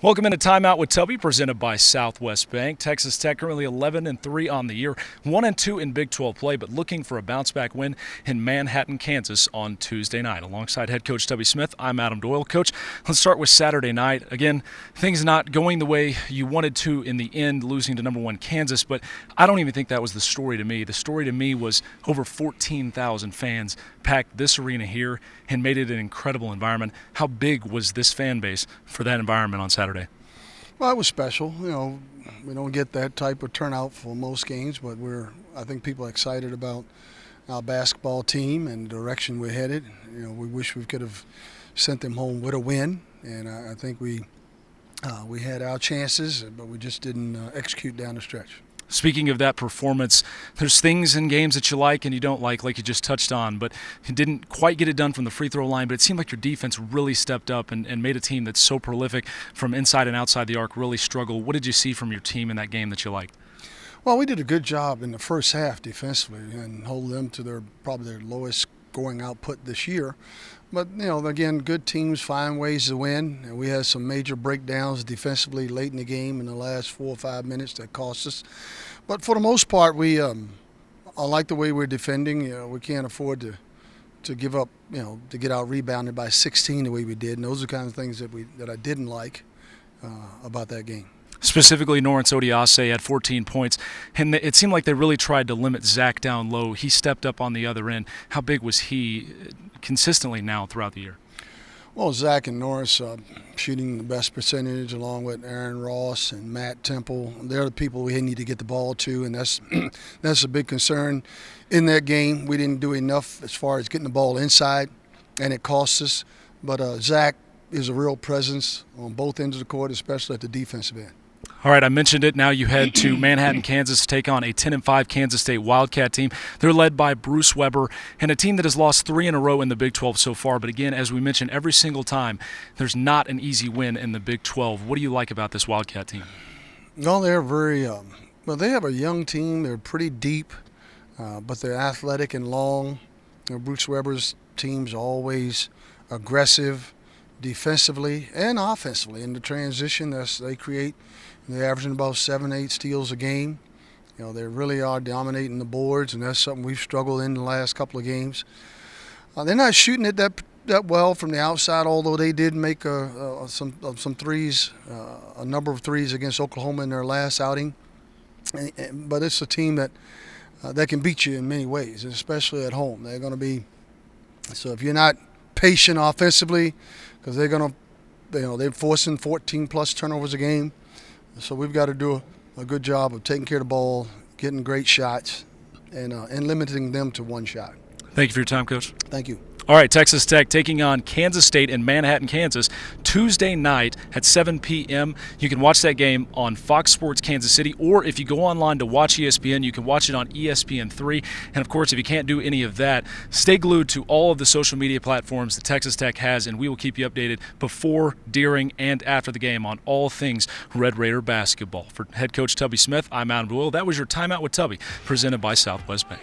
Welcome into Timeout with Tubby, presented by Southwest Bank. Texas Tech currently 11-3 on the year, 1-2 in Big 12 play, but looking for a bounce-back win in Manhattan, Kansas on Tuesday night. Alongside head coach Tubby Smith, I'm Adam Doyle. Coach, let's start with Saturday night. Again, things not going the way you wanted to in the end, losing to number one Kansas, but I don't even think that was the story to me. The story to me was over 14,000 fans packed this arena here and made it an incredible environment. How big was this fan base for that environment on Saturday? Well, it was special. You know, we don't get that type of turnout for most games, but I think people are excited about our basketball team and the direction we're headed. You know, we wish we could have sent them home with a win, and I think we had our chances, but we just didn't execute down the stretch. Speaking of that performance, there's things in games that you like and you don't like you just touched on, but you didn't quite get it done from the free throw line, but it seemed like your defense really stepped up and made a team that's so prolific from inside and outside the arc really struggle. What did you see from your team in that game that you liked? Well, we did a good job in the first half defensively and hold them to probably their lowest scoring output this year. But, you know, again, good teams find ways to win. And we had some major breakdowns defensively late in the game in the last 4 or 5 minutes that cost us. But for the most part, I like the way we're defending. You know, we can't afford to give up, you know, to get out rebounded by 16 the way we did. And those are the kind of things that I didn't like about that game. Specifically, Lawrence Odiase had 14 points, and it seemed like they really tried to limit Zach down low. He stepped up on the other end. How big was he consistently now throughout the year? Well, Zach and Norris shooting the best percentage along with Aaron Ross and Matt Temple. They're the people we need to get the ball to, and that's a big concern in that game. We didn't do enough as far as getting the ball inside, and it cost us. But Zach is a real presence on both ends of the court, especially at the defensive end. All right, I mentioned it. Now you head to Manhattan, Kansas to take on a 10-5 Kansas State Wildcat team. They're led by Bruce Weber and a team that has lost 3 in a row in the Big 12 so far. But again, as we mentioned every single time, there's not an easy win in the Big 12. What do you like about this Wildcat team? No, they're very well, they have a young team. They're pretty deep, but they're athletic and long. You know, Bruce Weber's team's always aggressive defensively and offensively in the transition they create. They're averaging about 7-8 steals a game. You know, they really are dominating the boards, and that's something we've struggled in the last couple of games. They're not shooting it that well from the outside, although they did make some threes, a number of threes against Oklahoma in their last outing. But it's a team that can beat you in many ways, especially at home. They're going to be so if you're not patient offensively, because they're forcing 14-plus turnovers a game. So we've got to do a good job of taking care of the ball, getting great shots, and limiting them to one shot. Thank you for your time, Coach. Thank you. All right, Texas Tech taking on Kansas State in Manhattan, Kansas, Tuesday night at 7 p.m. You can watch that game on Fox Sports Kansas City, or if you go online to watch ESPN, you can watch it on ESPN3. And, of course, if you can't do any of that, stay glued to all of the social media platforms that Texas Tech has, and we will keep you updated before, during, and after the game on all things Red Raider basketball. For head coach Tubby Smith, I'm Adam Doyle. That was your Timeout with Tubby, presented by Southwest Bank.